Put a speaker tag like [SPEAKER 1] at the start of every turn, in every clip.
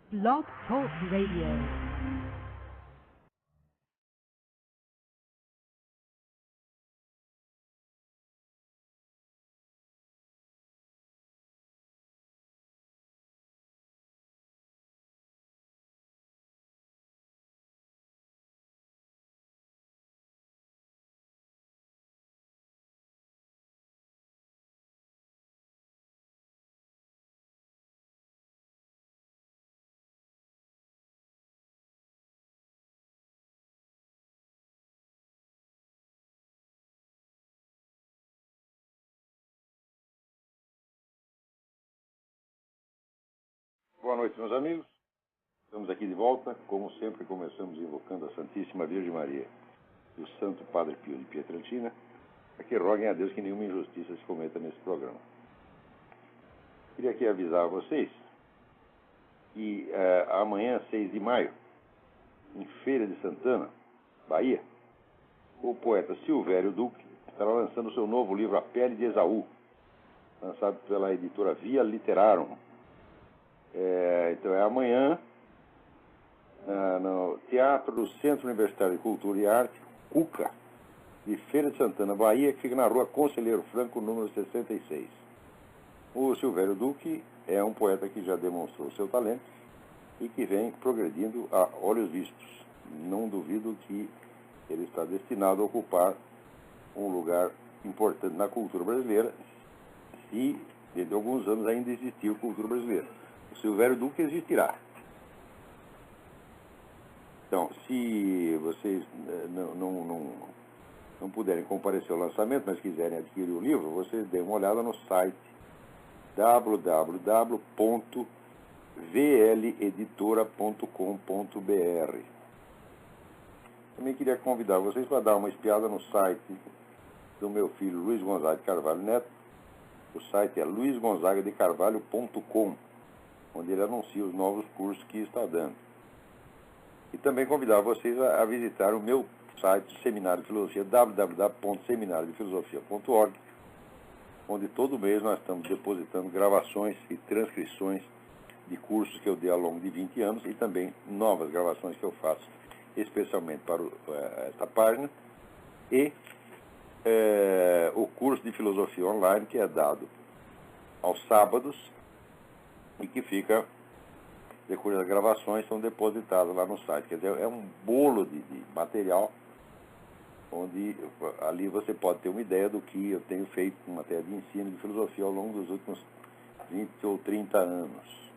[SPEAKER 1] Blog Talk Radio.
[SPEAKER 2] Boa noite, meus amigos. Estamos aqui de volta, como sempre, começamos invocando a Santíssima Virgem Maria e o Santo Padre Pio de Pietrelcina, para que roguem a Deus que nenhuma injustiça se cometa nesse programa. Queria aqui avisar a vocês que amanhã, 6 de maio, em Feira de Santana, Bahia, o poeta Silvério Duque estará lançando seu novo livro A Pele de Esaú, lançado pela editora Via Literarum. Então é amanhã, no Teatro do Centro Universitário de Cultura e Arte, CUCA, de Feira de Santana, Bahia, que fica na rua Conselheiro Franco, número 66. O Silvério Duque é um poeta que já demonstrou seu talento e que vem progredindo a olhos vistos. Não duvido que ele está destinado a ocupar um lugar importante na cultura brasileira, se dentro de alguns anos ainda existir cultura brasileira. O Silvério Duque existirá. Então, se vocês não puderem comparecer ao lançamento, mas quiserem adquirir o livro, vocês deem uma olhada no site www.vleditora.com.br. Também queria convidar vocês para dar uma espiada no site do meu filho Luiz Gonzaga de Carvalho Neto. O site é luizgonzagadecarvalho.com, onde ele anuncia os novos cursos que está dando. E também convidar vocês a visitar o meu site do Seminário de Filosofia, www.seminariodefilosofia.org, onde todo mês nós estamos depositando gravações e transcrições de cursos que eu dei ao longo de 20 anos e também novas gravações que eu faço especialmente para esta página, e o curso de filosofia online que é dado aos sábados e que fica, depois das gravações, são depositadas lá no site. Quer dizer, é um bolo de material, onde ali você pode ter uma ideia do que eu tenho feito em matéria de ensino de filosofia ao longo dos últimos 20 ou 30 anos.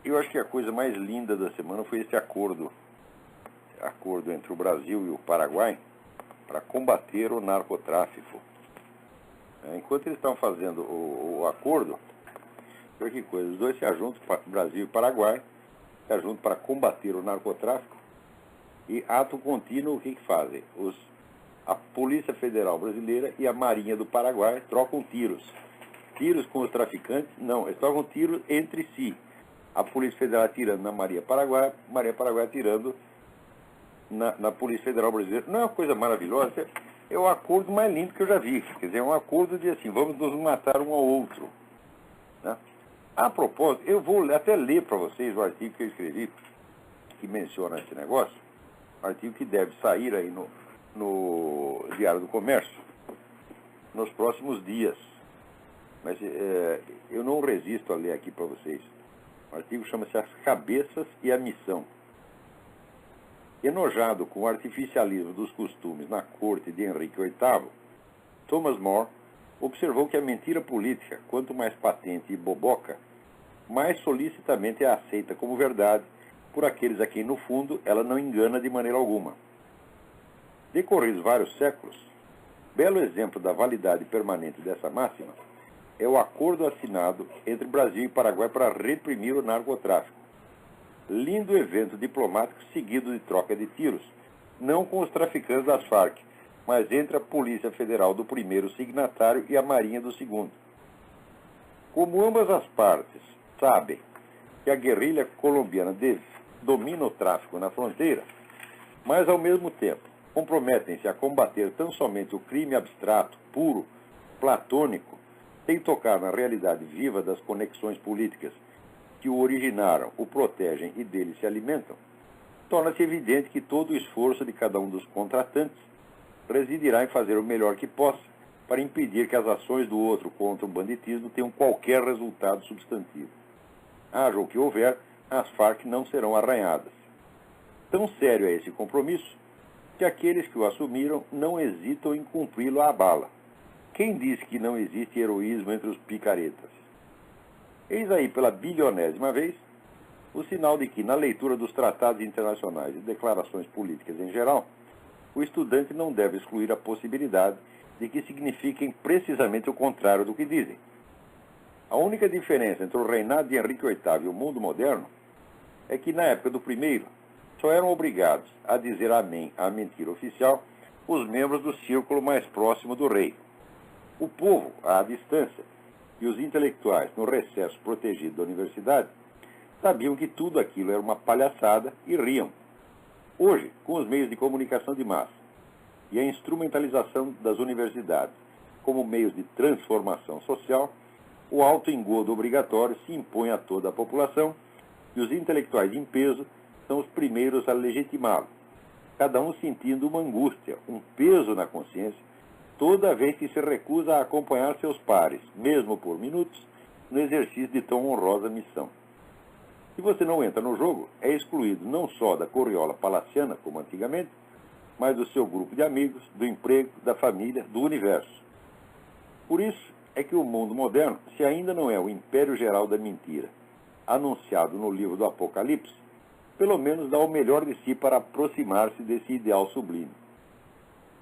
[SPEAKER 2] Eu acho que a coisa mais linda da semana foi esse acordo entre o Brasil e o Paraguai para combater o narcotráfico. Enquanto eles estão fazendo o acordo, olha que coisa, os dois se ajuntam, Brasil e Paraguai, se ajuntam para combater o narcotráfico, e ato contínuo, o que fazem? A Polícia Federal Brasileira e a Marinha do Paraguai trocam tiros. Tiros com os traficantes? Não, eles trocam tiros entre si. A Polícia Federal atirando na Marinha Paraguai atirando na Polícia Federal Brasileira. Não é uma coisa maravilhosa? É o acordo mais lindo que eu já vi. Quer dizer, é um acordo de assim, vamos nos matar um ao outro. Né? A propósito, eu vou até ler para vocês o artigo que eu escrevi, que menciona esse negócio, artigo que deve sair aí no Diário do Comércio nos próximos dias. Mas eu não resisto a ler aqui para vocês. O artigo chama-se As Cabeças e a Missão. Enojado com o artificialismo dos costumes na corte de Henrique VIII, Thomas More observou que a mentira política, quanto mais patente e boboca, mais solicitamente é aceita como verdade por aqueles a quem, no fundo, ela não engana de maneira alguma. Decorridos vários séculos, belo exemplo da validade permanente dessa máxima é o acordo assinado entre Brasil e Paraguai para reprimir o narcotráfico. Lindo evento diplomático seguido de troca de tiros, não com os traficantes das Farc, mas entre a Polícia Federal do primeiro signatário e a Marinha do segundo. Como ambas as partes sabem que a guerrilha colombiana domina o tráfico na fronteira, mas ao mesmo tempo comprometem-se a combater tão somente o crime abstrato, puro, platônico, sem tocar na realidade viva das conexões políticas que o originaram, o protegem e dele se alimentam, torna-se evidente que todo o esforço de cada um dos contratantes residirá em fazer o melhor que possa para impedir que as ações do outro contra o banditismo tenham qualquer resultado substantivo. Haja o que houver, as Farc não serão arranhadas. Tão sério é esse compromisso que aqueles que o assumiram não hesitam em cumpri-lo à bala. Quem disse que não existe heroísmo entre os picaretas? Eis aí, pela bilionésima vez, o sinal de que, na leitura dos tratados internacionais e declarações políticas em geral, o estudante não deve excluir a possibilidade de que signifiquem precisamente o contrário do que dizem. A única diferença entre o reinado de Henrique VIII e o mundo moderno é que, na época do primeiro, só eram obrigados a dizer amém à mentira oficial os membros do círculo mais próximo do rei. O povo, à distância, e os intelectuais, no recesso protegido da universidade, sabiam que tudo aquilo era uma palhaçada e riam. Hoje, com os meios de comunicação de massa e a instrumentalização das universidades como meios de transformação social, o autoengodo obrigatório se impõe a toda a população e os intelectuais em peso são os primeiros a legitimá-lo, cada um sentindo uma angústia, um peso na consciência, toda vez que se recusa a acompanhar seus pares, mesmo por minutos, no exercício de tão honrosa missão. Se você não entra no jogo, é excluído não só da corriola palaciana, como antigamente, mas do seu grupo de amigos, do emprego, da família, do universo. Por isso é que o mundo moderno, se ainda não é o império geral da mentira, anunciado no livro do Apocalipse, pelo menos dá o melhor de si para aproximar-se desse ideal sublime.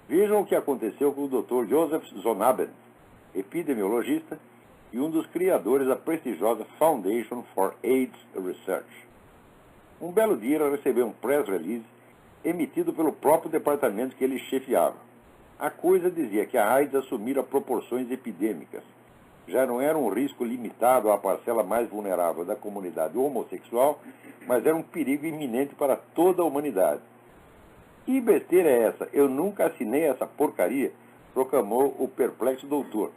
[SPEAKER 2] Vejam o que aconteceu com o Dr. Joseph Zonabend, epidemiologista e um dos criadores da prestigiosa Foundation for AIDS Research. Um belo dia ele recebeu um press release emitido pelo próprio departamento que ele chefiava. A coisa dizia que a AIDS assumira proporções epidêmicas. Já não era um risco limitado à parcela mais vulnerável da comunidade homossexual, mas era um perigo iminente para toda a humanidade. Que besteira é essa? Eu nunca assinei essa porcaria, proclamou o perplexo doutor.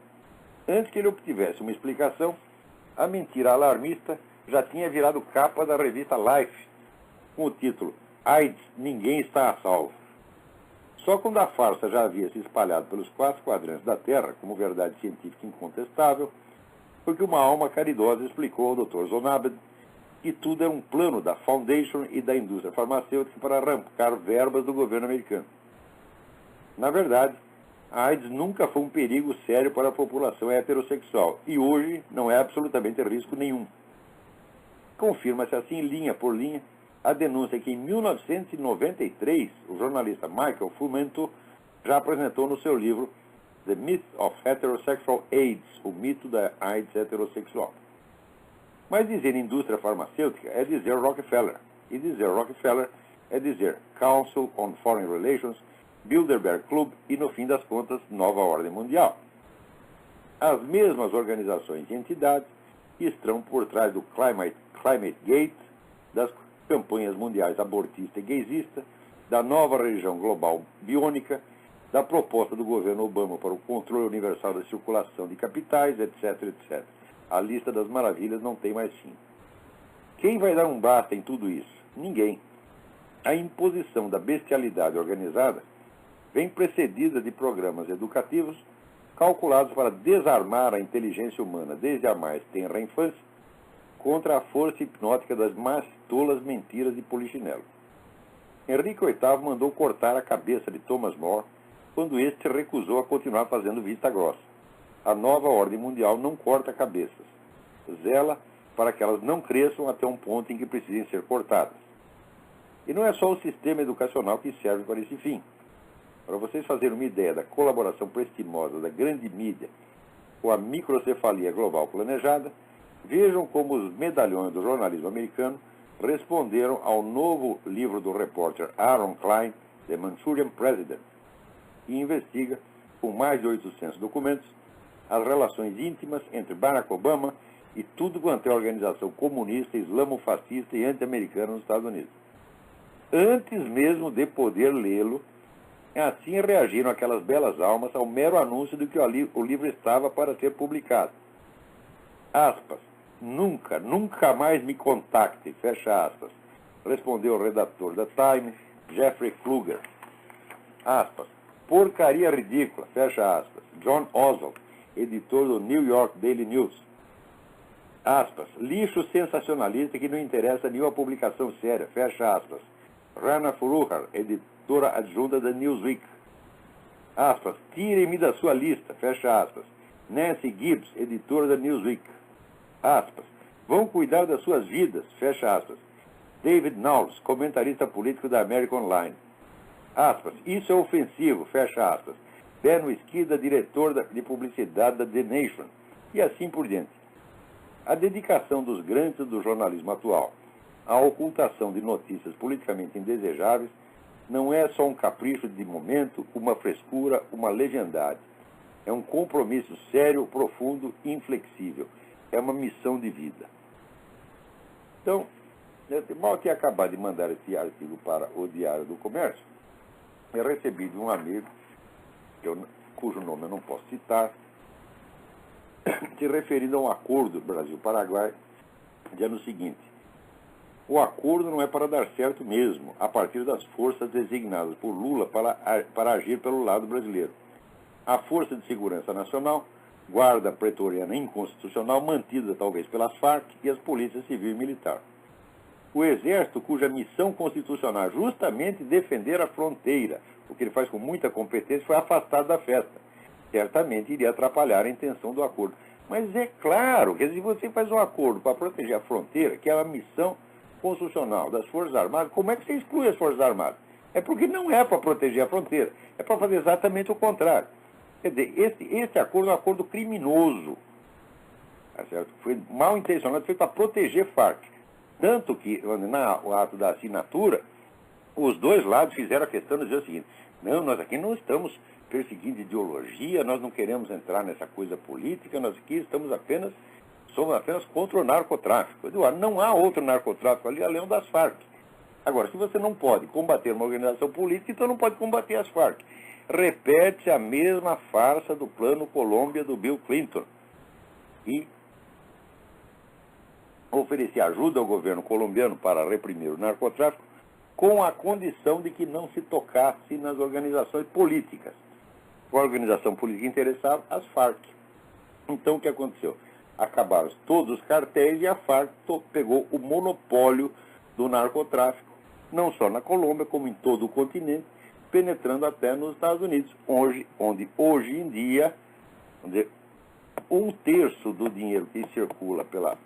[SPEAKER 2] Antes que ele obtivesse uma explicação, a mentira alarmista já tinha virado capa da revista Life, com o título AIDS, ninguém está a salvo. Só quando a farsa já havia se espalhado pelos 4 quadrantes da Terra, como verdade científica incontestável, foi que uma alma caridosa explicou ao Dr. Zonabend que tudo era um plano da Foundation e da indústria farmacêutica para arrancar verbas do governo americano. Na verdade, a AIDS nunca foi um perigo sério para a população heterossexual e hoje não é absolutamente risco nenhum. Confirma-se assim, linha por linha, a denúncia que em 1993 o jornalista Michael Fumento já apresentou no seu livro The Myth of Heterosexual AIDS, o mito da AIDS heterossexual. Mas dizer indústria farmacêutica é dizer Rockefeller, e dizer Rockefeller é dizer Council on Foreign Relations, Bilderberg Club e, no fim das contas, Nova Ordem Mundial. As mesmas organizações e entidades que estão por trás do Climate Gate, das campanhas mundiais abortista e gaysista, da nova religião global biônica, da proposta do governo Obama para o controle universal da circulação de capitais, etc., etc. A lista das maravilhas não tem mais fim. Quem vai dar um basta em tudo isso? Ninguém. A imposição da bestialidade organizada vem precedida de programas educativos calculados para desarmar a inteligência humana desde a mais tenra infância contra a força hipnótica das mais tolas mentiras de Polichinelo. Henrique VIII mandou cortar a cabeça de Thomas More quando este se recusou a continuar fazendo vista grossa. A nova ordem mundial não corta cabeças. Zela para que elas não cresçam até um ponto em que precisem ser cortadas. E não é só o sistema educacional que serve para esse fim. Para vocês fazerem uma ideia da colaboração prestimosa da grande mídia com a microcefalia global planejada, vejam como os medalhões do jornalismo americano responderam ao novo livro do repórter Aaron Klein, The Manchurian President, que investiga, com mais de 800 documentos, as relações íntimas entre Barack Obama e tudo quanto é organização comunista, islamofascista e anti-americana nos Estados Unidos. Antes mesmo de poder lê-lo, Assim reagiram aquelas belas almas ao mero anúncio de que o livro estava para ser publicado. Aspas. Nunca, nunca mais me contacte, fecha aspas, respondeu o redator da Time, Jeffrey Kluger. Aspas. Porcaria ridícula, fecha aspas, John Oswald, editor do New York Daily News. Aspas. Lixo sensacionalista que não interessa nenhuma publicação séria, fecha aspas, Rana Furuhar, editora adjunta da Newsweek. Aspas. Tirem-me da sua lista, fecha aspas, Nancy Gibbs, editora da Newsweek. Aspas. Vão cuidar das suas vidas, fecha aspas, David Knowles, comentarista político da American Online. Aspas. Isso é ofensivo, fecha aspas, Ben Wisquida, diretor de publicidade da The Nation, e assim por diante. A dedicação dos grandes do jornalismo atual à ocultação de notícias politicamente indesejáveis não é só um capricho de momento, uma frescura, uma leviandade. É um compromisso sério, profundo e inflexível. É uma missão de vida. Então, eu mal tinha acabado de mandar esse artigo para o Diário do Comércio, eu recebi de um amigo, cujo nome eu não posso citar, se referindo a um acordo Brasil-Paraguai, dizendo o seguinte: o acordo não é para dar certo mesmo, a partir das forças designadas por Lula para agir pelo lado brasileiro. A Força de Segurança Nacional, Guarda Pretoriana Inconstitucional, mantida talvez pelas Farc e as polícias civil e militar. O Exército, cuja missão constitucional é justamente defender a fronteira, o que ele faz com muita competência, foi afastado da festa. Certamente iria atrapalhar a intenção do acordo. Mas é claro que se você faz um acordo para proteger a fronteira, que é a missão constitucional das Forças Armadas, como é que você exclui as Forças Armadas? É porque não é para proteger a fronteira, é para fazer exatamente o contrário. Quer dizer, esse acordo é um acordo criminoso, tá certo? Foi mal intencionado, feito para proteger Farc. Tanto que, no ato da assinatura, os dois lados fizeram a questão de dizer o seguinte: não, nós aqui não estamos perseguindo ideologia, nós não queremos entrar nessa coisa política, nós aqui somos apenas contra o narcotráfico. Eduardo, não há outro narcotráfico ali além das Farc. Agora, se você não pode combater uma organização política, então não pode combater as Farc. Repete a mesma farsa do Plano Colômbia do Bill Clinton. E oferecer ajuda ao governo colombiano para reprimir o narcotráfico com a condição de que não se tocasse nas organizações políticas. A organização política interessava as Farc. Então, o que aconteceu? Acabaram todos os cartéis e a Farc pegou o monopólio do narcotráfico, não só na Colômbia, como em todo o continente, penetrando até nos Estados Unidos, onde hoje em dia, um terço do dinheiro que circula pela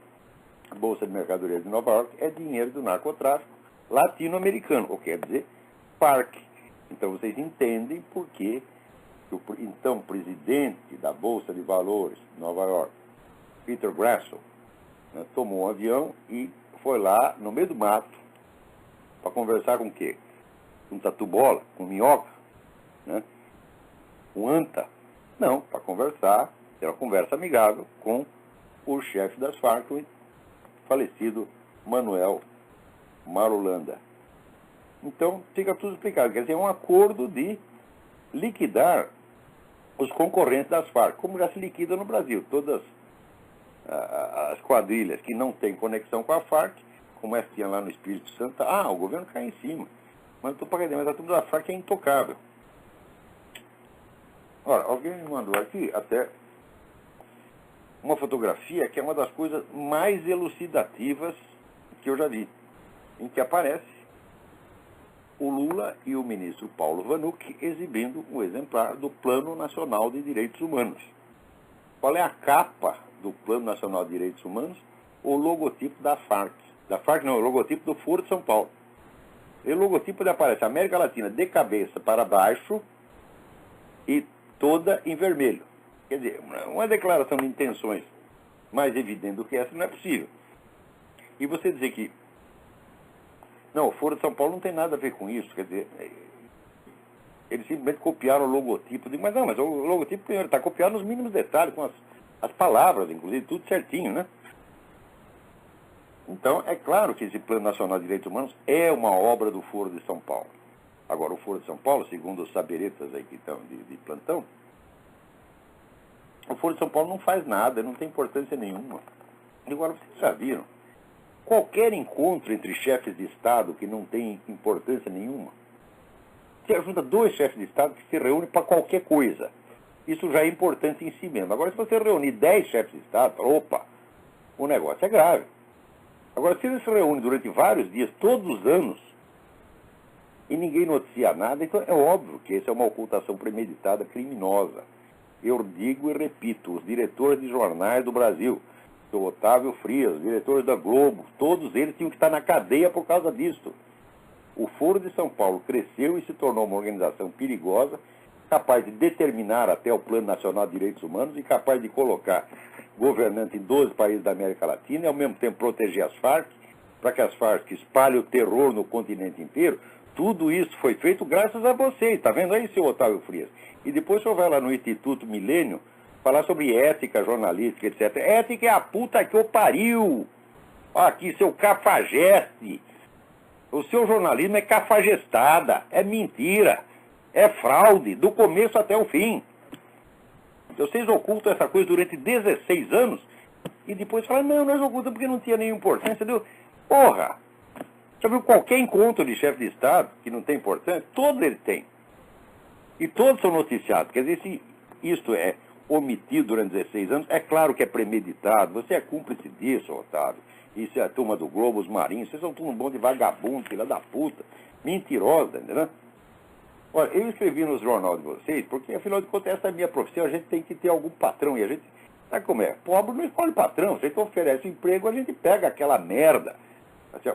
[SPEAKER 2] Bolsa de Mercadorias de Nova York é dinheiro do narcotráfico latino-americano, ou quer dizer, Farc. Então vocês entendem por que o então presidente da Bolsa de Valores de Nova York, Peter Grasso, né, tomou um avião e foi lá no meio do mato para conversar com o quê? Com tatu-bola, com minhoca, né? Com anta. Não, para conversar, ter uma conversa amigável com o chefe das Farc, o falecido Manuel Marulanda. Então, fica tudo explicado. Quer dizer, é um acordo de liquidar os concorrentes das Farc, como já se liquida no Brasil. Todas as quadrilhas que não têm conexão com a Farc, como essa tinha lá no Espírito Santo, o governo cai em cima. Mas estou pagando, mas a turma da Farc é intocável. Ora, alguém me mandou aqui até uma fotografia que é uma das coisas mais elucidativas que eu já vi, em que aparece o Lula e o ministro Paulo Vanucci exibindo um exemplar do Plano Nacional de Direitos Humanos. Qual é a capa do Plano Nacional de Direitos Humanos? O logotipo da Farc. Da Farc não, o logotipo do Foro de São Paulo. E o logotipo aparece América Latina de cabeça para baixo e toda em vermelho. Quer dizer, uma declaração de intenções mais evidente do que essa não é possível. E você dizer que não, o Foro de São Paulo não tem nada a ver com isso, quer dizer, eles simplesmente copiaram o logotipo. Mas não, mas o logotipo está copiado nos mínimos detalhes, com as palavras, inclusive, tudo certinho, né? Então, é claro que esse Plano Nacional de Direitos Humanos é uma obra do Foro de São Paulo. Agora, o Foro de São Paulo, segundo os saberetas aí que estão de plantão, o Foro de São Paulo não faz nada, não tem importância nenhuma. Agora, vocês já viram, qualquer encontro entre chefes de Estado que não tem importância nenhuma, você junta 2 chefes de Estado que se reúnem para qualquer coisa. Isso já é importante em si mesmo. Agora, se você reunir 10 chefes de Estado, opa, o negócio é grave. Agora, se eles se reúnem durante vários dias, todos os anos, e ninguém noticia nada, então é óbvio que isso é uma ocultação premeditada criminosa. Eu digo e repito, os diretores de jornais do Brasil, o Otávio Frias, os diretores da Globo, todos eles tinham que estar na cadeia por causa disso. O Foro de São Paulo cresceu e se tornou uma organização perigosa, capaz de determinar até o Plano Nacional de Direitos Humanos e capaz de colocar governante em 12 países da América Latina e, ao mesmo tempo, proteger as Farc, para que as Farc espalhem o terror no continente inteiro. Tudo isso foi feito graças a vocês, está vendo aí, seu Otávio Frias? E depois o senhor vai lá no Instituto Milênio falar sobre ética jornalística, etc. Ética é a puta que o pariu! Aqui, seu cafajeste! O seu jornalismo é cafajestada, é mentira, é fraude, do começo até o fim. Vocês ocultam essa coisa durante 16 anos e depois falam, não, nós ocultamos porque não tinha nenhuma importância. Porra! Já viu qualquer encontro de chefe de Estado que não tem importância? Todos eles têm. E todos são noticiados. Quer dizer, se isto é omitido durante 16 anos, é claro que é premeditado. Você é cúmplice disso, Otávio. Isso é a turma do Globo, os Marinhos. Vocês são tudo um bando de vagabundo, filha da puta. Mentirosa, entendeu? Olha, eu escrevi no jornal de vocês, porque afinal de contas essa é a minha profissão, a gente tem que ter algum patrão. E a gente, sabe como é? Pobre não escolhe patrão. Você que oferece emprego, a gente pega aquela merda.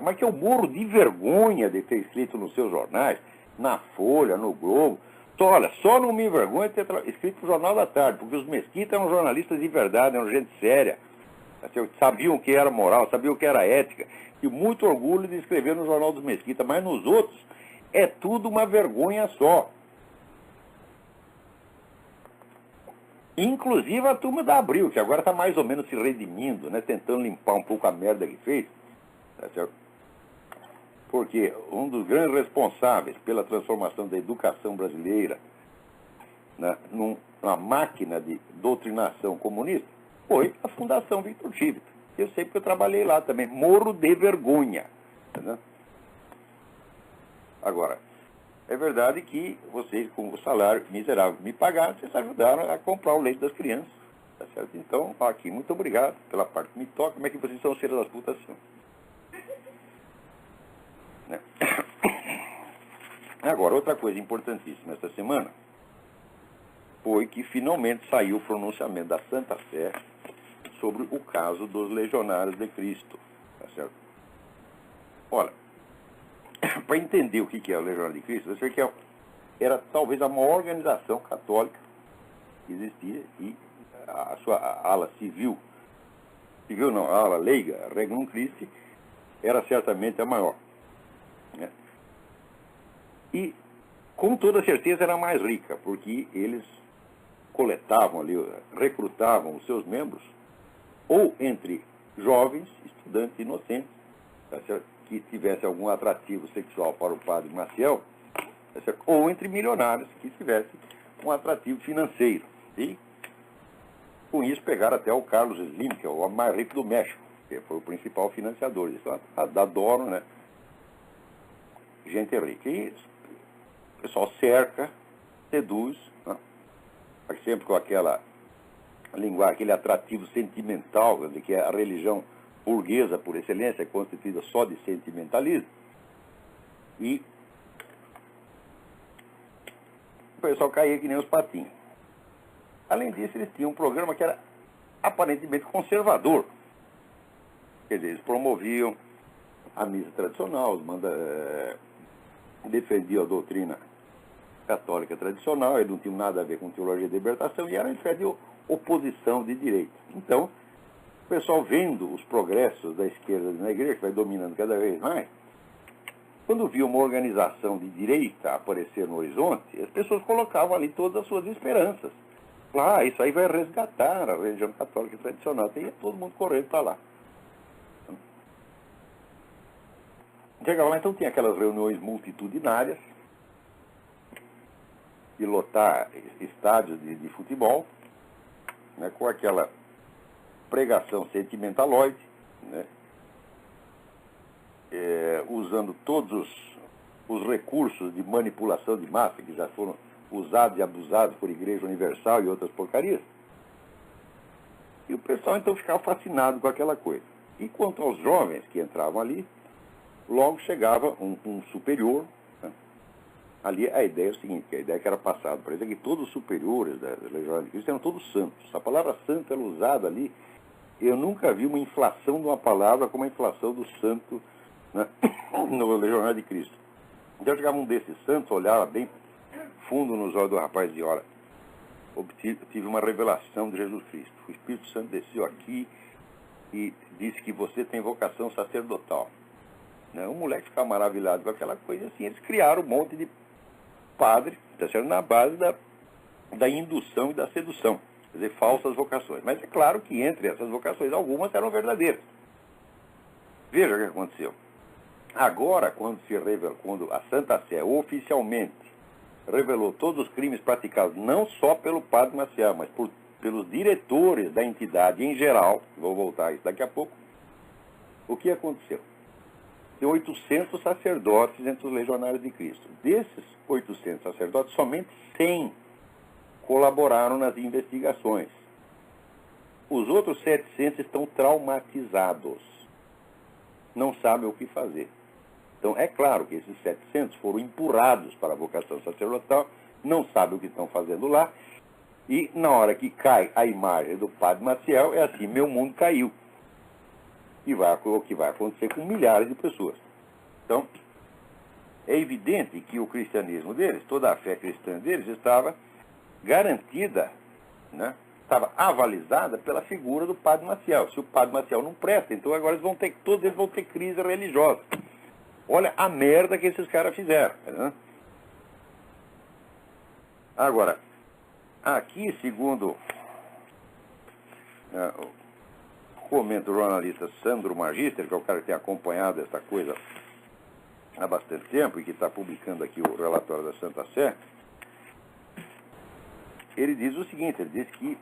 [SPEAKER 2] Mas que eu morro de vergonha de ter escrito nos seus jornais, na Folha, no Globo. Olha, só não me envergonha de ter escrito no Jornal da Tarde, porque os Mesquita eram jornalistas de verdade, eram gente séria. Sabiam o que era moral, sabiam o que era ética. E muito orgulho de escrever no Jornal dos Mesquita, mas nos outros é tudo uma vergonha só. Inclusive a turma da Abril, que agora está mais ou menos se redimindo, né, tentando limpar um pouco a merda que fez. Tá certo? Porque um dos grandes responsáveis pela transformação da educação brasileira, né, numa máquina de doutrinação comunista foi a Fundação Victor Chivita. Eu sei porque eu trabalhei lá também. Morro de vergonha. Né? Agora, é verdade que vocês, com o salário miserável que me pagaram, vocês ajudaram a comprar o leite das crianças. Tá certo? Então, aqui, muito obrigado pela parte que me toca. Como é que vocês são filhos das putas assim? Né? Agora, outra coisa importantíssima esta semana foi que finalmente saiu o pronunciamento da Santa Sé sobre o caso dos Legionários de Cristo. Tá certo? Olha, para entender o que é o Legionário de Cristo, você vê que era talvez a maior organização católica que existia e a sua ala civil não, a ala leiga, Regnum Christi, era certamente a maior. Né? E, com toda certeza, era a mais rica, porque eles coletavam ali, recrutavam os seus membros, ou entre jovens, estudantes inocentes, tá certo? Que tivessem algum atrativo sexual para o padre Maciel, tá certo? Ou entre milionários que tivessem um atrativo financeiro. E, com isso, pegaram até o Carlos Slim, que é o homem mais rico do México, que foi o principal financiador disso. Adoram, né? Gente rica. E o pessoal cerca, seduz, né? Sempre com aquela linguagem, aquele atrativo sentimental, de que a religião burguesa, por excelência, é constituída só de sentimentalismo. E o pessoal caía que nem os patinhos. Além disso, eles tinham um programa que era aparentemente conservador. Quer dizer, eles promoviam a missa tradicional, defendiam a doutrina católica tradicional, eles não tinham nada a ver com teologia de libertação e eram em pé de oposição de direita. Então, o pessoal vendo os progressos da esquerda na igreja, que vai dominando cada vez mais, quando viu uma organização de direita aparecer no horizonte, as pessoas colocavam ali todas as suas esperanças. Isso aí vai resgatar a religião católica tradicional. E ia todo mundo correndo para lá. Chegava lá, então tinha aquelas reuniões multitudinárias, de lotar estádios de futebol, né, com aquela pregação sentimentaloide, né, usando todos os recursos de manipulação de massa que já foram usados e abusados por Igreja Universal e outras porcarias. E o pessoal então ficava fascinado com aquela coisa. E quanto aos jovens que entravam ali, logo chegava um superior, né? Ali a ideia é o seguinte, que a ideia que era passada para eles é que todos os superiores da Legião de Cristo eram todos santos. A palavra santo era usada ali. Eu nunca vi uma inflação de uma palavra como a inflação do santo, né, no Legionário de Cristo. Então chegava um desses santos, olhava bem fundo nos olhos do rapaz e dizia, olha, tive uma revelação de Jesus Cristo. O Espírito Santo desceu aqui e disse que você tem vocação sacerdotal. Né? O moleque ficava maravilhado com aquela coisa assim. Eles criaram um monte de padre, tá certo? Na base da indução e da sedução. Quer dizer, falsas vocações. Mas é claro que entre essas vocações, algumas eram verdadeiras. Veja o que aconteceu. Agora, quando a Santa Sé oficialmente revelou todos os crimes praticados, não só pelo padre Maciel, mas pelos diretores da entidade em geral, vou voltar a isso daqui a pouco, o que aconteceu? Tem 800 sacerdotes entre os legionários de Cristo. Desses 800 sacerdotes, somente 100 colaboraram nas investigações. Os outros 700 estão traumatizados. Não sabem o que fazer. Então, é claro que esses 700 foram empurrados para a vocação sacerdotal, não sabem o que estão fazendo lá, e na hora que cai a imagem do padre Maciel, é assim, meu mundo caiu. E o que vai acontecer com milhares de pessoas. Então, é evidente que o cristianismo deles, toda a fé cristã deles, estava garantida, né? Estava avalizada pela figura do padre Maciel. Se o padre Maciel não presta, então agora todos eles vão ter crise religiosa. Olha a merda que esses caras fizeram. Né? Agora, aqui, segundo comenta o jornalista Sandro Magister, que é o cara que tem acompanhado essa coisa há bastante tempo e que está publicando aqui o relatório da Santa Sé, ele diz o seguinte, ele diz que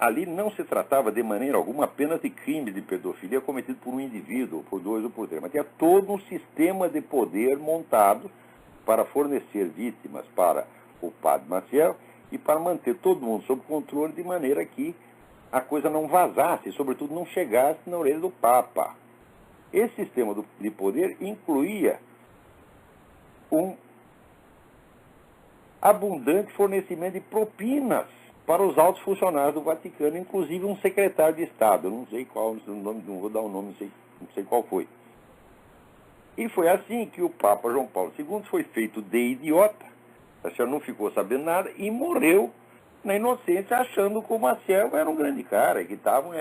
[SPEAKER 2] ali não se tratava de maneira alguma apenas de crime de pedofilia cometido por um indivíduo, por dois ou por três, mas tinha todo um sistema de poder montado para fornecer vítimas para o padre Maciel e para manter todo mundo sob controle de maneira que a coisa não vazasse, sobretudo não chegasse na orelha do Papa. Esse sistema de poder incluía um abundante fornecimento de propinas para os altos funcionários do Vaticano, inclusive um secretário de Estado, eu não sei qual, não vou dar o nome, não sei qual foi. E foi assim que o Papa João Paulo II foi feito de idiota, a senhora não ficou sabendo nada, e morreu na inocência, achando que o Maciel era um grande cara, e que estavam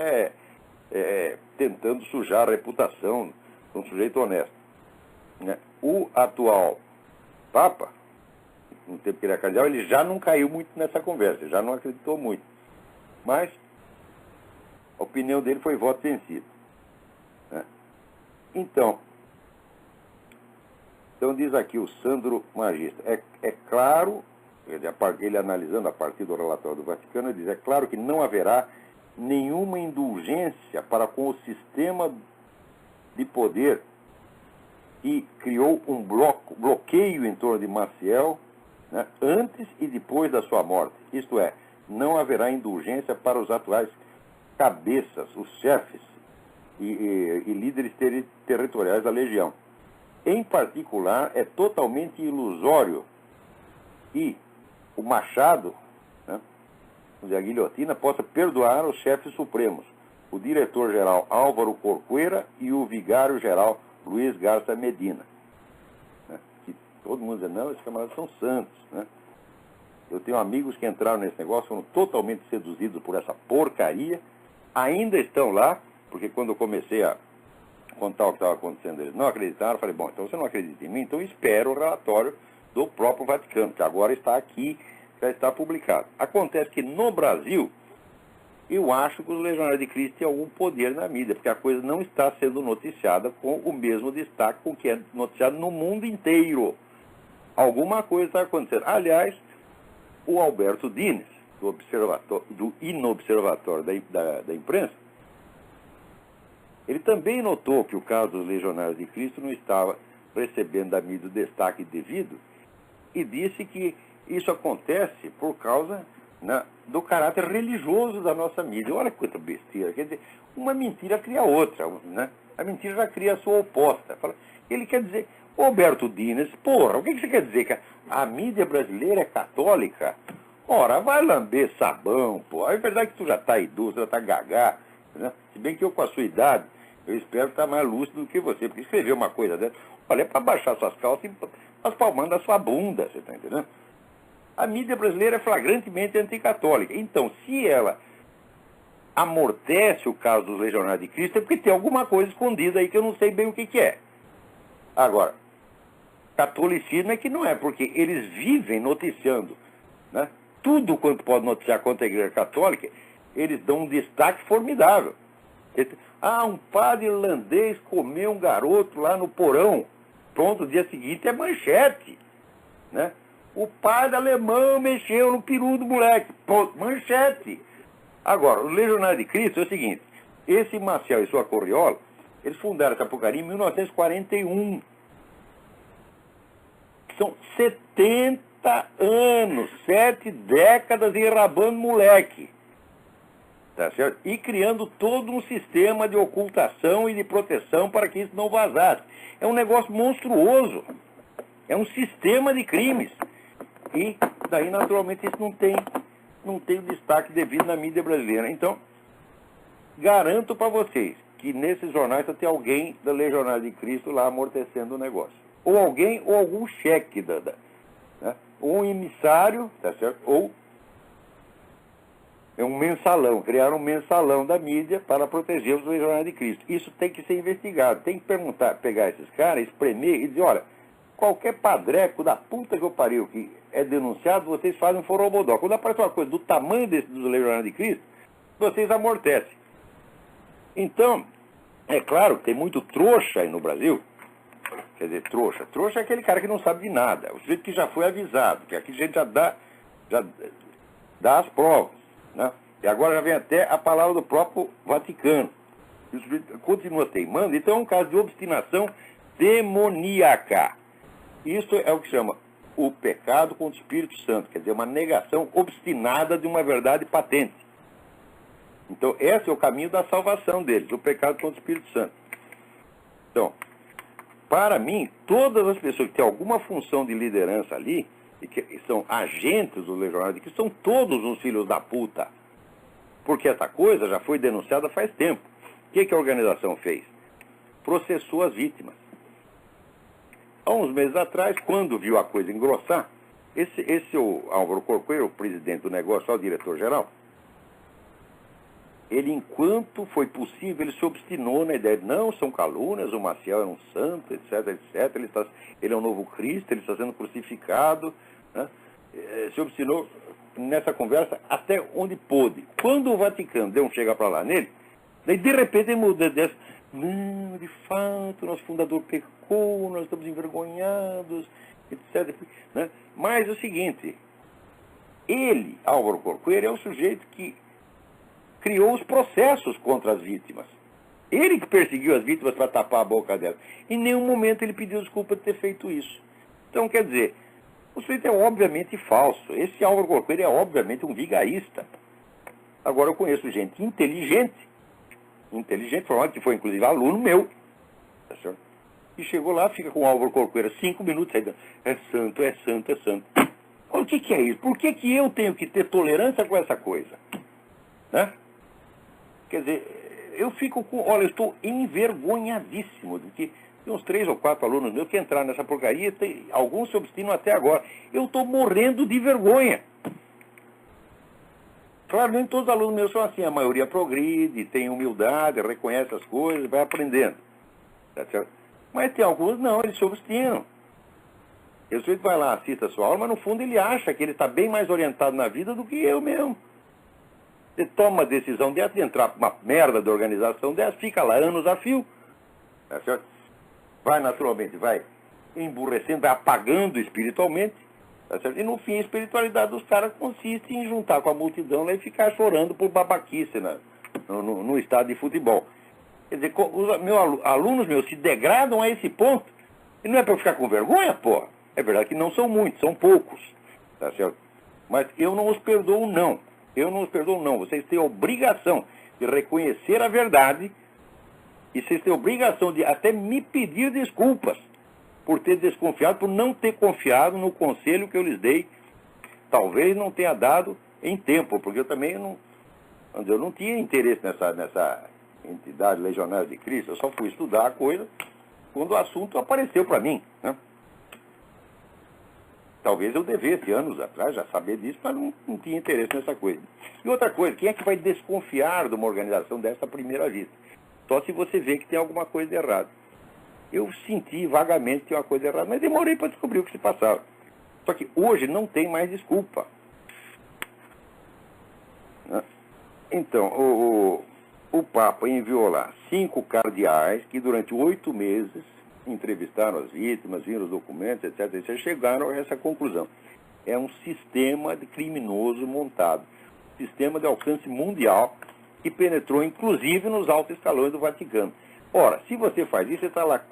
[SPEAKER 2] tentando sujar a reputação de um sujeito honesto. Né? O atual Papa, no tempo que ele era cardeal, ele já não caiu muito nessa conversa, já não acreditou muito. Mas a opinião dele foi voto vencido. Né? Então diz aqui o Sandro Magister, é claro, ele analisando a partir do relatório do Vaticano, ele diz, é claro que não haverá nenhuma indulgência para com o sistema de poder que criou um bloqueio em torno de Maciel, né, antes e depois da sua morte. Isto é, não haverá indulgência para os atuais cabeças, os chefes e líderes territoriais da legião. Em particular, é totalmente ilusório que o Machado, né, a guilhotina, possa perdoar os chefes supremos, o diretor-geral Álvaro Corcuera e o vigário-geral Luiz Garça Medina. Né, que todo mundo diz, não, esses camaradas são santos. Né? Eu tenho amigos que entraram nesse negócio, foram totalmente seduzidos por essa porcaria, ainda estão lá, porque quando eu comecei a contar o que estava acontecendo, eles não acreditaram. Eu falei, bom, então você não acredita em mim? Então espero o relatório do próprio Vaticano, que agora está aqui, já está publicado. Acontece que no Brasil, eu acho que os Legionários de Cristo têm algum poder na mídia, porque a coisa não está sendo noticiada com o mesmo destaque com que é noticiado no mundo inteiro. alguma coisa está acontecendo. Aliás, o Alberto Dines, do Inobservatório da Imprensa, ele também notou que o caso dos Legionários de Cristo não estava recebendo da mídia o destaque devido e disse que isso acontece por causa, né, do caráter religioso da nossa mídia. Olha quanta besteira. Quer dizer, uma mentira cria outra, né? A mentira já cria a sua oposta. Ele quer dizer, Alberto Dines, porra, o que você quer dizer? Que a mídia brasileira é católica? Ora, vai lamber sabão, pô. É verdade que tu já está idoso, já está gagá, né? Se bem que eu, com a sua idade, eu espero estar mais lúcido do que você, porque escrever uma coisa dessa, olha, é para baixar suas calças e palmando a sua bunda, você está entendendo? A mídia brasileira é flagrantemente anticatólica. Então, se ela amortece o caso dos Legionários de Cristo, é porque tem alguma coisa escondida aí que eu não sei bem o que é. Agora, catolicismo é que não é, porque eles vivem noticiando, né? Tudo quanto pode noticiar contra a Igreja Católica, eles dão um destaque formidável. Um padre irlandês comeu um garoto lá no porão. Pronto, o dia seguinte é manchete, né? O padre alemão mexeu no peru do moleque. Pronto, manchete. Agora, o Legionário de Cristo é o seguinte, esse Maciel e sua corriola, eles fundaram Sapucaí em 1941. São 70 anos, 7 décadas enrabando moleque. Tá certo? E criando todo um sistema de ocultação e de proteção para que isso não vazasse. É um negócio monstruoso. É um sistema de crimes. E daí, naturalmente, isso não tem o destaque devido na mídia brasileira. Então, garanto para vocês que nesses jornais só tem alguém da Legionária de Cristo lá amortecendo o negócio. Ou alguém, ou algum cheque, né? Ou um emissário, tá certo? Ou é um mensalão, criaram um mensalão da mídia para proteger os Legionários de Cristo. Isso tem que ser investigado, tem que pegar esses caras, espremer e dizer, olha, qualquer padreco da puta que eu pariu que é denunciado, vocês fazem um forobodó. Quando aparece uma coisa do tamanho dos Legionários de Cristo, vocês amortecem. Então, é claro que tem muito trouxa aí no Brasil. Quer dizer, trouxa. Trouxa é aquele cara que não sabe de nada. O sujeito que já foi avisado, que aqui a gente já dá as provas, né? E agora já vem até a palavra do próprio Vaticano. E o sujeito continua teimando, então é um caso de obstinação demoníaca. Isso é o que chama o pecado contra o Espírito Santo, quer dizer, uma negação obstinada de uma verdade patente. Então, esse é o caminho da salvação deles, o pecado contra o Espírito Santo. Então, para mim, todas as pessoas que têm alguma função de liderança ali, e que são agentes do Legionário de Cristo, são todos uns filhos da puta. Porque essa coisa já foi denunciada faz tempo. O que a organização fez? Processou as vítimas. Há uns meses atrás, quando viu a coisa engrossar, o Álvaro Corcoeiro, o presidente do negócio, o diretor-geral, ele, enquanto foi possível, ele se obstinou na ideia de, não, são calúnias, o Maciel é um santo, etc, etc, ele é um novo Cristo, ele está sendo crucificado, né? Se obstinou nessa conversa até onde pôde. Quando o Vaticano deu um chega para lá nele, daí de repente ele muda dessa, não, de fato, nosso fundador pecou, nós estamos envergonhados, etc, né? Mas é o seguinte, ele, Álvaro Corcoeiro, é o sujeito que criou os processos contra as vítimas. Ele que perseguiu as vítimas para tapar a boca delas. Em nenhum momento ele pediu desculpa de ter feito isso. Então, quer dizer, o sujeito é obviamente falso. Esse Álvaro Corcoeiro é obviamente um vigarista. Agora, eu conheço gente inteligente, que foi inclusive aluno meu, tá certo? E chegou lá, fica com o Álvaro Corcoeiro 5 minutos, aí é santo, é santo, é santo. O que é isso? Por que eu tenho que ter tolerância com essa coisa? Né? Quer dizer, eu estou envergonhadíssimo de que tem uns 3 ou 4 alunos meus que entraram nessa porcaria, alguns se obstinam até agora. Eu estou morrendo de vergonha. Claro, nem todos os alunos meus são assim, a maioria progride, tem humildade, reconhece as coisas, vai aprendendo. Tá certo? Mas tem alguns não, eles se obstinam. O sujeito vai lá, assiste a sua aula, mas no fundo ele acha que ele está bem mais orientado na vida do que eu mesmo. Você toma a decisão de entrar para uma merda de organização dessa, fica lá anos a fio. Tá certo? Vai naturalmente, vai emburrecendo, vai apagando espiritualmente, tá certo? E no fim a espiritualidade dos caras consiste em juntar com a multidão lá e ficar chorando por babaquice no estádio de futebol. Quer dizer, alunos meus se degradam a esse ponto, e não é para eu ficar com vergonha, porra. É verdade que não são muitos, são poucos, tá certo? Mas eu não os perdoo, não. Eu não os perdoo, não. Vocês têm a obrigação de reconhecer a verdade e vocês têm a obrigação de até me pedir desculpas por ter desconfiado, por não ter confiado no conselho que eu lhes dei. Talvez não tenha dado em tempo, porque eu também não tinha interesse nessa entidade Legionária de Cristo. Eu só fui estudar a coisa quando o assunto apareceu para mim, né? Talvez eu devesse, anos atrás, já saber disso, mas não tinha interesse nessa coisa. E outra coisa, quem é que vai desconfiar de uma organização dessa à primeira vista? Só se você vê que tem alguma coisa errada. Eu senti vagamente que tinha uma coisa errada, mas demorei para descobrir o que se passava. Só que hoje não tem mais desculpa. Então, o Papa enviou lá 5 cardeais que durante 8 meses entrevistaram as vítimas, viram os documentos, etc. Chegaram a essa conclusão. É um sistema de criminoso montado. Sistema de alcance mundial que penetrou inclusive nos altos escalões do Vaticano. Ora, se você faz isso, você está lá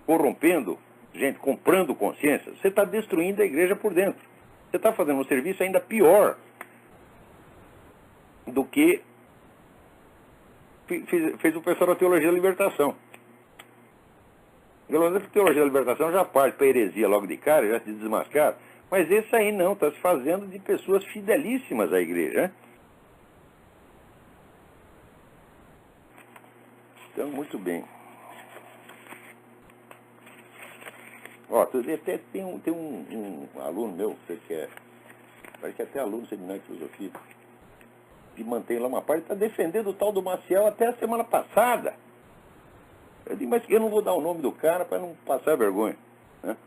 [SPEAKER 2] corrompendo gente, comprando consciência, você está destruindo a igreja por dentro. Você está fazendo um serviço ainda pior do que fez o pessoal da Teologia da Libertação. A Teologia da Libertação já parte para heresia logo de cara, já se desmascara, mas esse aí não, está se fazendo de pessoas fidelíssimas à igreja, né? Então, muito bem. Ó, até tem um aluno meu, parece que até aluno do seminário de filosofia, que mantém lá uma parte, está defendendo o tal do Maciel até a semana passada. Eu digo, mas eu não vou dar o nome do cara para não passar vergonha, né?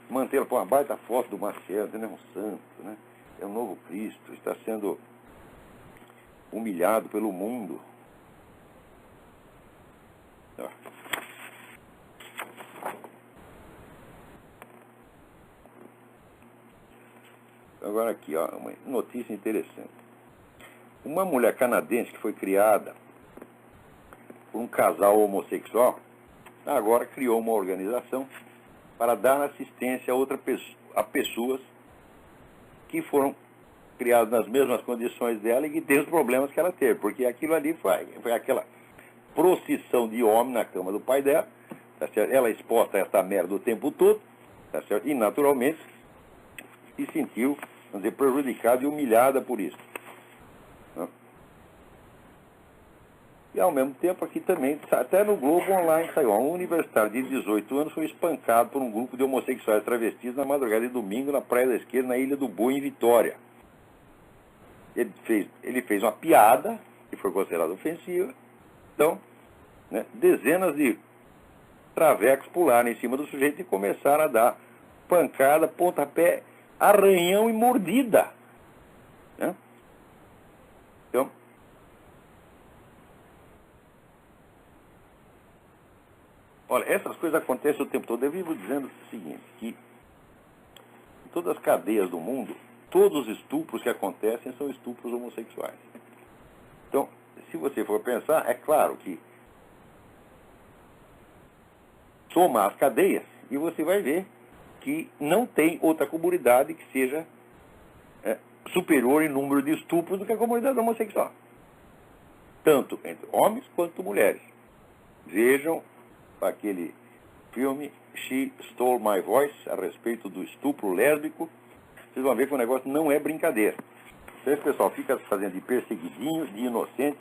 [SPEAKER 2] Mantém uma baita foto do Maciel, ele é um santo, né? É um novo Cristo, está sendo humilhado pelo mundo. Agora aqui, ó, uma notícia interessante. Uma mulher canadense que foi criada por um casal homossexual, agora criou uma organização para dar assistência a pessoas que foram criadas nas mesmas condições dela e que têm os problemas que ela teve, porque aquilo ali foi aquela procissão de homem na cama do pai dela, tá certo? Ela exposta a essa merda o tempo todo, tá certo? E naturalmente se sentiu, vamos dizer, prejudicada e humilhada por isso. E ao mesmo tempo aqui também, até no Globo Online saiu, um universitário de 18 anos foi espancado por um grupo de homossexuais travestis na madrugada de domingo na Praia da Esquerda, na Ilha do Boi, em Vitória. Ele fez uma piada, que foi considerada ofensiva. Então, né, dezenas de travecos pularam em cima do sujeito e começaram a dar pancada, pontapé, arranhão e mordida, né? Então, olha, essas coisas acontecem o tempo todo. Eu vivo dizendo o seguinte, que em todas as cadeias do mundo, todos os estupros que acontecem são estupros homossexuais. Então, se você for pensar, é claro que soma as cadeias e você vai ver que não tem outra comunidade que seja superior em número de estupros do que a comunidade homossexual. Tanto entre homens quanto mulheres. Vejam aquele filme She Stole My Voice, a respeito do estupro lésbico. Vocês vão ver que o negócio não é brincadeira. Então esse pessoal fica se fazendo de perseguidinho, de inocente,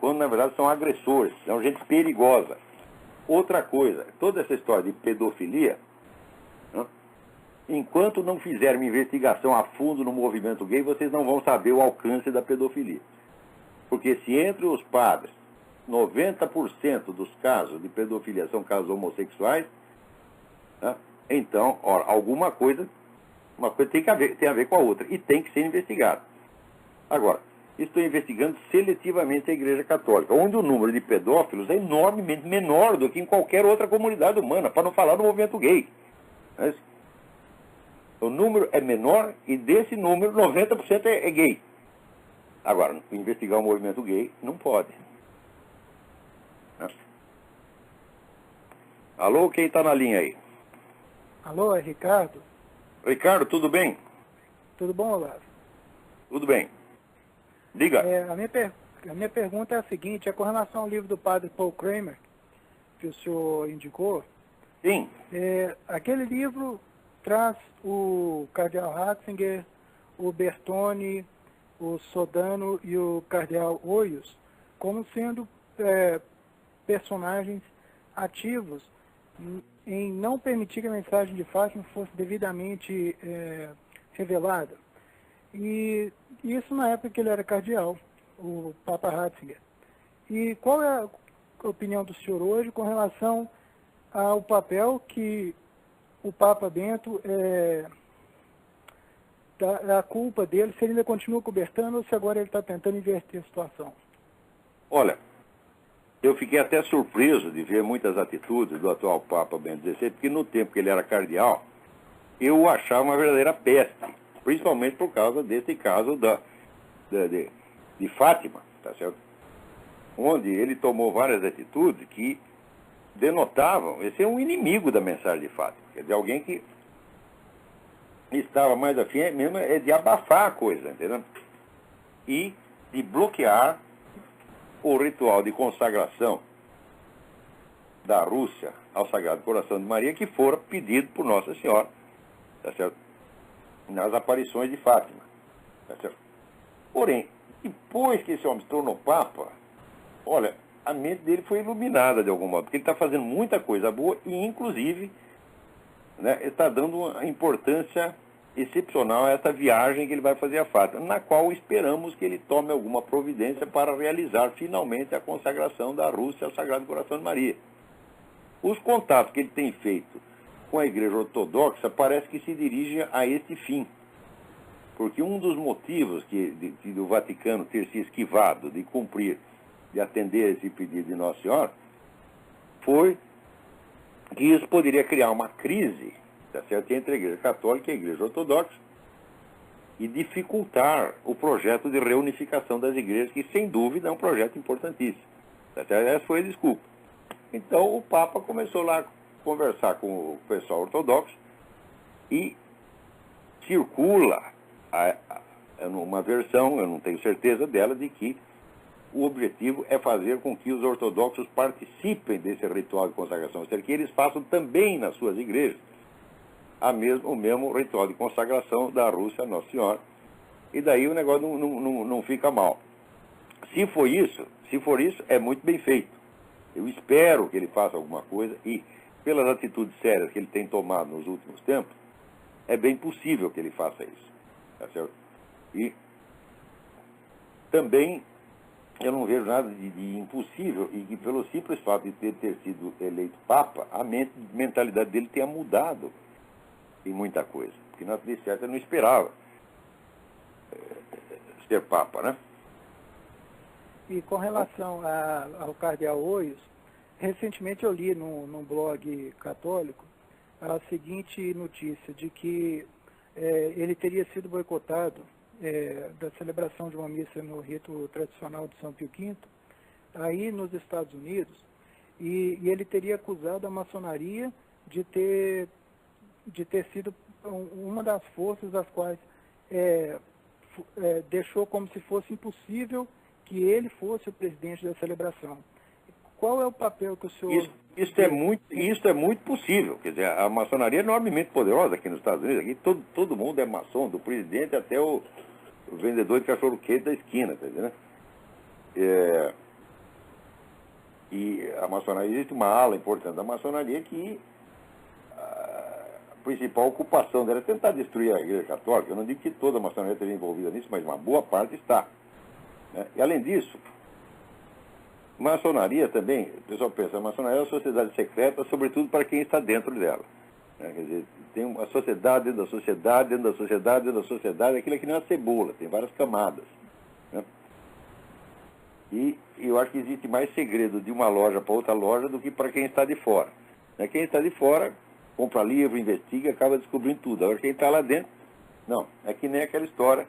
[SPEAKER 2] quando na verdade são agressores, são gente perigosa. Outra coisa, toda essa história de pedofilia, né, enquanto não fizerem uma investigação a fundo no movimento gay, vocês não vão saber o alcance da pedofilia. Porque se entre os padres 90% dos casos de pedofilia são casos homossexuais, né, então, ora, uma coisa tem a ver com a outra e tem que ser investigado. Agora, Estou investigando seletivamente a Igreja Católica, onde o número de pedófilos é enormemente menor do que em qualquer outra comunidade humana, para não falar do movimento gay. Mas o número é menor e desse número 90% é gay. Agora, investigar o movimento gay não pode. Né? Alô, quem está na linha aí?
[SPEAKER 3] Alô, é Ricardo?
[SPEAKER 2] Ricardo, tudo bem?
[SPEAKER 3] Tudo bom, Olavo?
[SPEAKER 2] Tudo bem. Diga.
[SPEAKER 3] A minha pergunta é a seguinte, é com relação ao livro do padre Paul Kramer, que o senhor indicou.
[SPEAKER 2] Sim.
[SPEAKER 3] Aquele livro traz o cardeal Ratzinger, o Bertone, o Sodano e o cardeal Hoyos como sendo personagens ativos em não permitir que a mensagem de Fátima fosse devidamente revelada. E isso na época que ele era cardeal, o Papa Ratzinger. E qual é a opinião do senhor hoje com relação ao papel que o Papa Bento a culpa dele, se ele ainda continua cobertando ou se agora ele está tentando inverter a situação?
[SPEAKER 2] Olha, eu fiquei até surpreso de ver muitas atitudes do atual Papa Bento XVI, porque no tempo que ele era cardeal, eu o achava uma verdadeira peste, principalmente por causa desse caso de Fátima, tá certo? Onde ele tomou várias atitudes que denotavam, esse é um inimigo da mensagem de Fátima, quer dizer, alguém que estava mais afim mesmo de abafar a coisa, entendeu? E de bloquear o ritual de consagração da Rússia ao Sagrado Coração de Maria, que fora pedido por Nossa Senhora, tá certo? Nas aparições de Fátima, tá certo? Porém, depois que esse homem se tornou Papa, olha, a mente dele foi iluminada de algum modo, porque ele está fazendo muita coisa boa e, inclusive, né, está dando uma importância excepcional a essa viagem que ele vai fazer a Fátima, na qual esperamos que ele tome alguma providência para realizar finalmente a consagração da Rússia ao Sagrado Coração de Maria. Os contatos que ele tem feito com a Igreja Ortodoxa parece que se dirigem a este fim, porque um dos motivos do Vaticano ter se esquivado de cumprir, de atender esse pedido de Nossa Senhora, foi que isso poderia criar uma crise, tá certo, entre a Igreja Católica e a Igreja Ortodoxa e dificultar o projeto de reunificação das igrejas, que sem dúvida é um projeto importantíssimo. Tá certo? Essa foi a desculpa. Então o Papa começou lá a conversar com o pessoal ortodoxo e circula uma versão, eu não tenho certeza dela, de que o objetivo é fazer com que os ortodoxos participem desse ritual de consagração, ou seja, que eles façam também nas suas igrejas o mesmo ritual de consagração da Rússia a Nossa Senhora, e daí o negócio não fica mal. Se for isso, é muito bem feito. Eu espero que ele faça alguma coisa, e pelas atitudes sérias que ele tem tomado nos últimos tempos, é bem possível que ele faça isso. Tá certo? E também eu não vejo nada de impossível, e que pelo simples fato de ter sido eleito Papa, a mentalidade dele tenha mudado em muita coisa. Porque de certo ele não esperava ser Papa, né?
[SPEAKER 3] E com relação ao cardeal Hoyos, recentemente eu li num blog católico a seguinte notícia, de que ele teria sido boicotado da celebração de uma missa no rito tradicional de São Pio V, aí nos Estados Unidos, e ele teria acusado a maçonaria de ter sido uma das forças das quais deixou como se fosse impossível que ele fosse o presidente da celebração. Qual é o papel que o senhor...
[SPEAKER 2] Isso é muito possível. Quer dizer, a maçonaria é enormemente poderosa aqui nos Estados Unidos. Aqui todo mundo é maçom, do presidente até o vendedor de cachorro-quente da esquina, tá entendendo? E a maçonaria, existe uma ala importante da maçonaria que a principal ocupação dela é tentar destruir a Igreja Católica. Eu não digo que toda a maçonaria esteja envolvida nisso, mas uma boa parte está. Né? E além disso, maçonaria também, o pessoal pensa, a maçonaria é uma sociedade secreta, sobretudo para quem está dentro dela. Né? Quer dizer, tem uma sociedade dentro da sociedade, dentro da sociedade, dentro da sociedade, aquilo é que nem uma cebola, tem várias camadas. Né? E eu acho que existe mais segredo de uma loja para outra loja do que para quem está de fora. Né? Quem está de fora compra livro, investiga, acaba descobrindo tudo. Agora quem está lá dentro, não. É que nem aquela história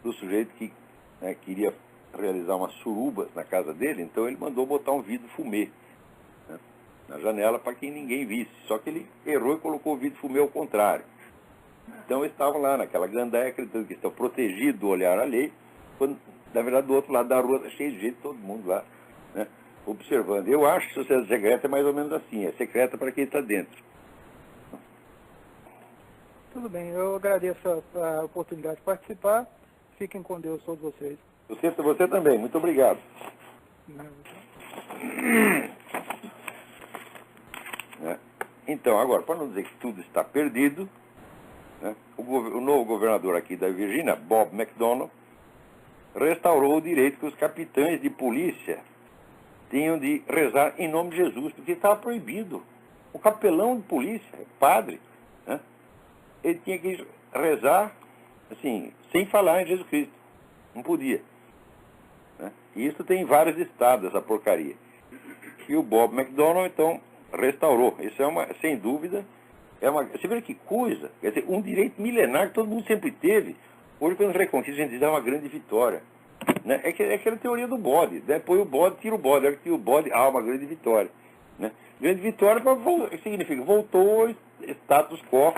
[SPEAKER 2] do sujeito que, né, queria realizar umas surubas na casa dele, então ele mandou botar um vidro fumê, né, na janela para que ninguém visse. Só que ele errou e colocou o vidro fumê ao contrário. Então eles estavam lá naquela gandaia, acreditando que estão protegidos do olhar alheio, quando, na verdade, do outro lado da rua está cheio de gente, todo mundo lá, né, observando. Eu acho que a sociedade secreta é mais ou menos assim, é secreta para quem está dentro.
[SPEAKER 3] Tudo bem, eu agradeço a oportunidade de participar. Fiquem com Deus todos vocês.
[SPEAKER 2] Você também, muito obrigado. Né? Então, agora, para não dizer que tudo está perdido, né, o novo governador aqui da Virgínia, Bob McDonnell, restaurou o direito que os capitães de polícia tinham de rezar em nome de Jesus, porque estava proibido. O capelão de polícia, padre, né, ele tinha que rezar assim, sem falar em Jesus Cristo. Não podia. Né? E isso tem em vários estados, essa porcaria. E o Bob McDonnell, então, restaurou. Isso é uma, sem dúvida, é uma... Você vê que coisa? Quer dizer, um direito milenar que todo mundo sempre teve. Hoje, quando reconquista, a gente diz, é uma grande vitória. Né? É aquela teoria do bode. Né? Põe o bode, tira o bode. Tira o bode, uma grande vitória. Né? Grande vitória significa voltou ao status quo,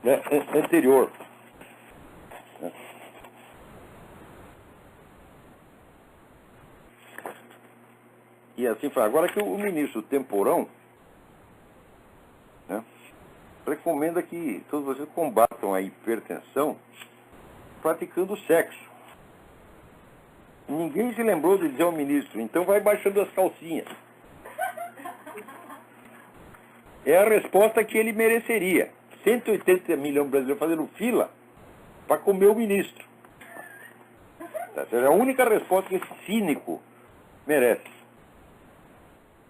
[SPEAKER 2] né, anterior. E assim foi. Agora que o ministro Temporão, né, recomenda que todos vocês combatam a hipertensão praticando sexo. Ninguém se lembrou de dizer ao ministro, então vai baixando as calcinhas. É a resposta que ele mereceria. 180 milhões de brasileiros fazendo fila para comer o ministro. Essa é a única resposta que esse cínico merece.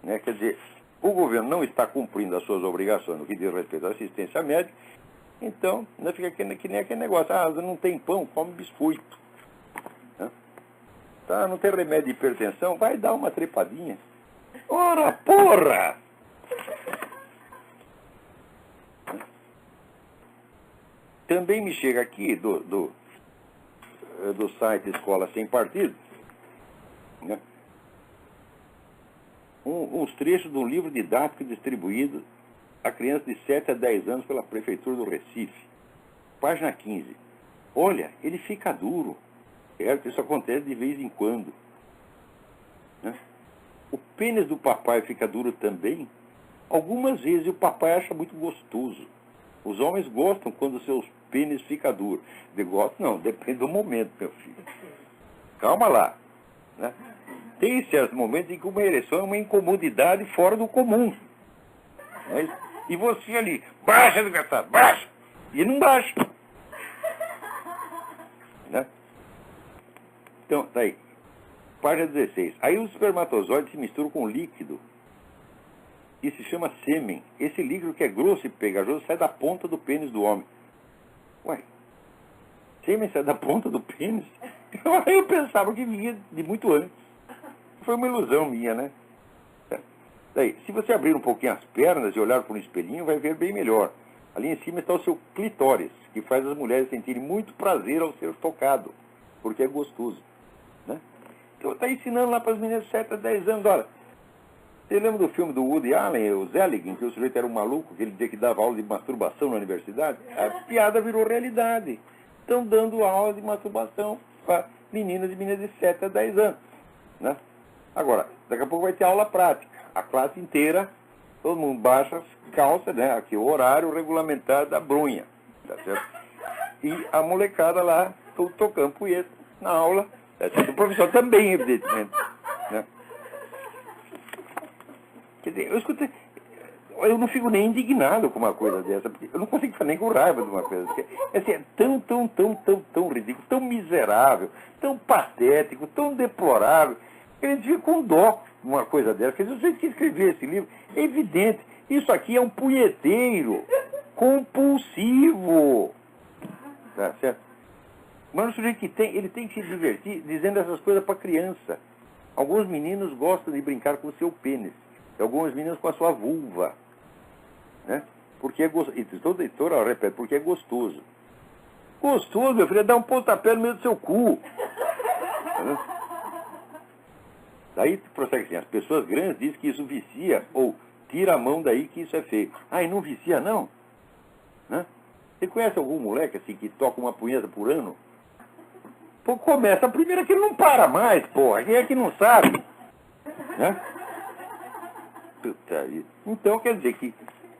[SPEAKER 2] Né? Quer dizer, o governo não está cumprindo as suas obrigações no que diz respeito à assistência médica, então né, fica que nem aquele negócio, não tem pão, come biscoito. Né? Tá, não tem remédio de hipertensão, vai dar uma trepadinha. Ora, porra! Também me chega aqui do site Escola Sem Partido, né, uns trechos de um livro didático distribuído a crianças de 7 a 10 anos pela Prefeitura do Recife. Página 15. Olha, ele fica duro. Certo? Isso acontece de vez em quando. Né? O pênis do papai fica duro também. Algumas vezes o papai acha muito gostoso. Os homens gostam quando seus pênis ficam duros. De gosto não, depende do momento, meu filho. Calma lá. Né? Tem certos momentos em que uma ereção é uma incomodidade fora do comum. Né? E você ali, baixa, desgraçado, baixa! E não baixa. Né? Então, tá aí. Página 16. Aí os espermatozoides se misturam com líquido. E se chama sêmen. Esse líquido que é grosso e pegajoso sai da ponta do pênis do homem. Ué, sêmen sai da ponta do pênis? Eu pensava que vinha de muito antes. Foi uma ilusão minha, né? Daí, se você abrir um pouquinho as pernas e olhar por um espelhinho, vai ver bem melhor. Ali em cima está o seu clitóris, que faz as mulheres sentirem muito prazer ao ser tocado, porque é gostoso. Né? Então está ensinando lá para as meninas de 7 a 10 anos, olha. Você lembra do filme do Woody Allen, o Zelig, que o sujeito era um maluco, que ele dizia que dava aula de masturbação na universidade? A piada virou realidade. Estão dando aula de masturbação para meninas e meninas de 7 a 10 anos. Né? Agora, daqui a pouco vai ter aula prática. A classe inteira, todo mundo baixa as calças, né? Aqui o horário regulamentado da brunha. Tá certo? E a molecada lá, tocando punheta na aula. Tá certo? O professor também, evidentemente. Né? Quer dizer, eu não fico nem indignado com uma coisa dessa, porque eu não consigo ficar nem com raiva de uma coisa. Porque, assim, é tão ridículo, tão miserável, tão patético, tão deplorável, que a gente fica com dó de uma coisa dessa. Quer dizer, o jeito que escreveu esse livro é evidente. Isso aqui é um punheteiro compulsivo. Tá certo? Mas o sujeito que tem, ele tem que se divertir dizendo essas coisas para criança. Alguns meninos gostam de brincar com o seu pênis. E alguns meninos com a sua vulva. Né? Porque é gostoso. E toda hora repete, porque é gostoso. Gostoso, meu filho, é dar um pontapé no meio do seu cu. Né? Daí prossegue assim, as pessoas grandes dizem que isso vicia, ou tira a mão daí que isso é feio. Ah, e não vicia não? Né? Você conhece algum moleque assim que toca uma punheta por ano? Pô, começa a primeira que ele não para mais, porra. Quem é que não sabe? Né? Puta vida. Então quer dizer que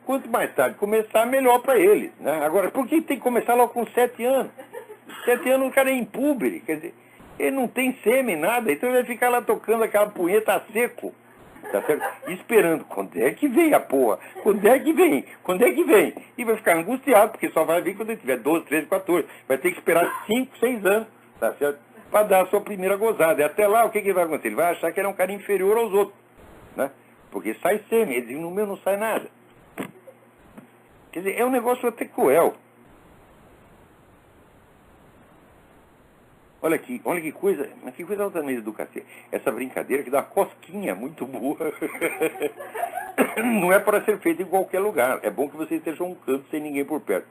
[SPEAKER 2] quanto mais tarde começar, melhor para eles. Né? Agora, por que tem que começar logo com 7 anos? 7 anos o cara é impúbere, quer dizer, ele não tem sêmen, nada, então ele vai ficar lá tocando aquela punheta a seco, tá certo? Esperando, quando é que vem a porra? Quando é que vem? Quando é que vem? E vai ficar angustiado, porque só vai vir quando ele tiver 12, 13, 14. Vai ter que esperar 5, 6 anos, tá certo? Para dar a sua primeira gozada. E até lá, o que vai acontecer? Ele vai achar que ele é um cara inferior aos outros, né? Porque sai sêmen, ele diz, no meu não sai nada. Quer dizer, é um negócio até cruel. Olha que coisa, mas que coisa altamente do cacete. Essa brincadeira que dá uma cosquinha muito boa. Não é para ser feita em qualquer lugar. É bom que você esteja um canto sem ninguém por perto.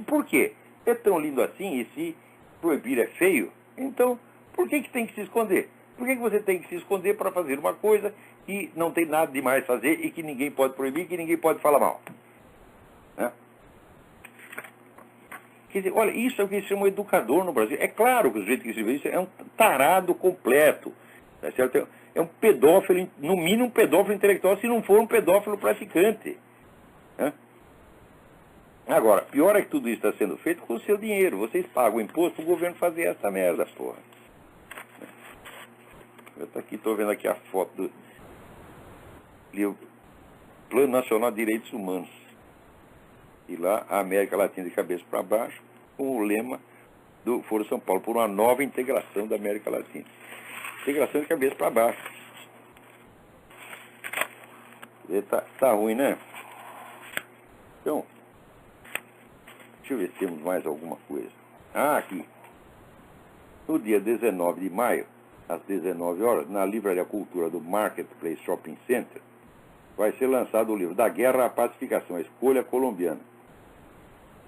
[SPEAKER 2] Por quê? É tão lindo assim, e se proibir é feio, então por que tem que se esconder? Por que você tem que se esconder para fazer uma coisa que não tem nada de mais fazer e que ninguém pode proibir, que ninguém pode falar mal? Né? Quer dizer, olha, isso é o que se chama educador no Brasil. É claro que o jeito que se vê isso é um tarado completo. Tá certo? É um pedófilo, no mínimo um pedófilo intelectual, se não for um pedófilo praticante. Né? Agora, pior é que tudo isso está sendo feito com o seu dinheiro. Vocês pagam imposto para o governo fazer essa merda, porra. Eu estou vendo aqui a foto do livro Plano Nacional de Direitos Humanos. E lá, a América Latina de cabeça para baixo, com o lema do Foro São Paulo, por uma nova integração da América Latina. Integração de cabeça para baixo. Tá ruim, né? Então, deixa eu ver se temos mais alguma coisa. Ah, aqui. No dia 19 de maio, às 19 horas, na Livraria Cultura do Marketplace Shopping Center, vai ser lançado o livro Da Guerra à Pacificação, a Escolha Colombiana,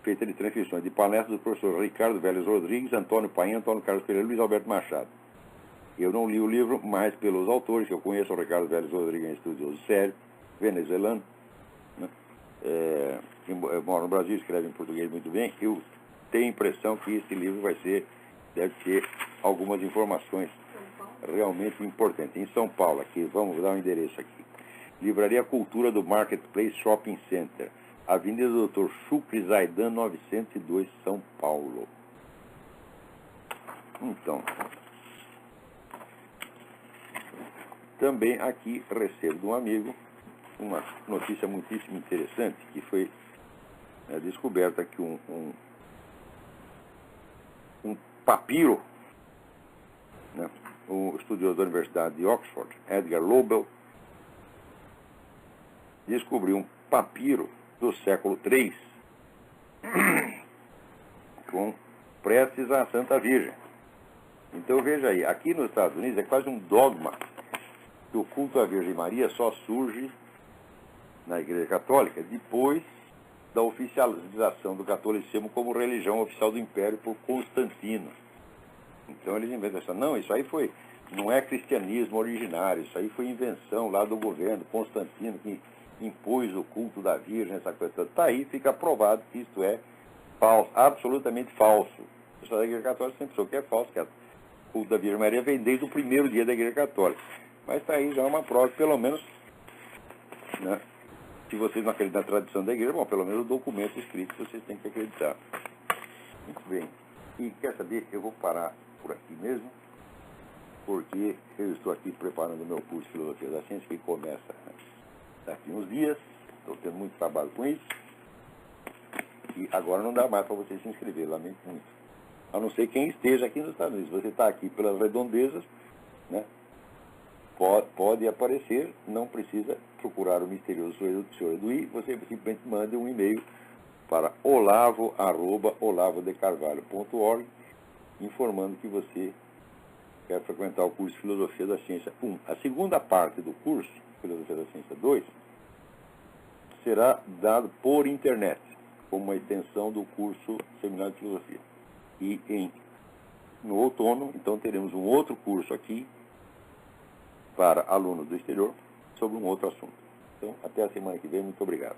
[SPEAKER 2] feita de transcrições de palestras do professor Ricardo Vélez Rodrigues, Antônio Paim, Antônio Carlos Pereira e Luiz Alberto Machado. Eu não li o livro, mas pelos autores que eu conheço, o Ricardo Vélez Rodrigues é um estudioso sério, venezuelano, né? Que mora no Brasil, escreve em português muito bem. Eu tenho a impressão que esse livro deve ter algumas informações realmente importantes. Em São Paulo, aqui, vamos dar um endereço aqui. Livraria Cultura do Marketplace Shopping Center, Avenida Dr. Chucre Zaidan, 902, São Paulo. Então, também aqui recebo de um amigo uma notícia muitíssimo interessante, que foi descoberta que um papiro, né, um estudioso da Universidade de Oxford, Edgar Lobel, descobriu um papiro do século III com preces à Santa Virgem. Então veja aí, aqui nos Estados Unidos é quase um dogma que o culto à Virgem Maria só surge na Igreja Católica depois da oficialização do catolicismo como religião oficial do Império por Constantino. Então eles inventam essa, não, isso aí não é cristianismo originário, isso aí foi invenção lá do governo Constantino que impôs o culto da Virgem, essa coisa toda. Tá aí, fica provado que isto é falso, absolutamente falso. O pessoal da Igreja Católica sempre pensou que é falso, que o culto da Virgem Maria vem desde o primeiro dia da Igreja Católica. Mas está aí já uma prova, pelo menos, né, se vocês não acreditam na tradição da Igreja, bom, pelo menos o documento escrito vocês têm que acreditar. Muito bem. E quer saber, eu vou parar por aqui mesmo, porque eu estou aqui preparando o meu curso de Filosofia da Ciência, que começa daqui uns dias. Estou tendo muito trabalho com isso. E agora não dá mais para você se inscrever, lamento muito. A não ser quem esteja aqui nos Estados Unidos. Você está aqui pelas redondezas, né? Pode aparecer, não precisa procurar o misterioso senhor Eduí, você simplesmente manda um e-mail para olavo@olavodecarvalho.org informando que você quer frequentar o curso de Filosofia da Ciência 1. A segunda parte do curso, Filosofia da Ciência 2, será dado por internet, como uma extensão do curso Seminário de Filosofia. E no outono, então, teremos um outro curso aqui para alunos do exterior sobre um outro assunto. Então, até a semana que vem. Muito obrigado.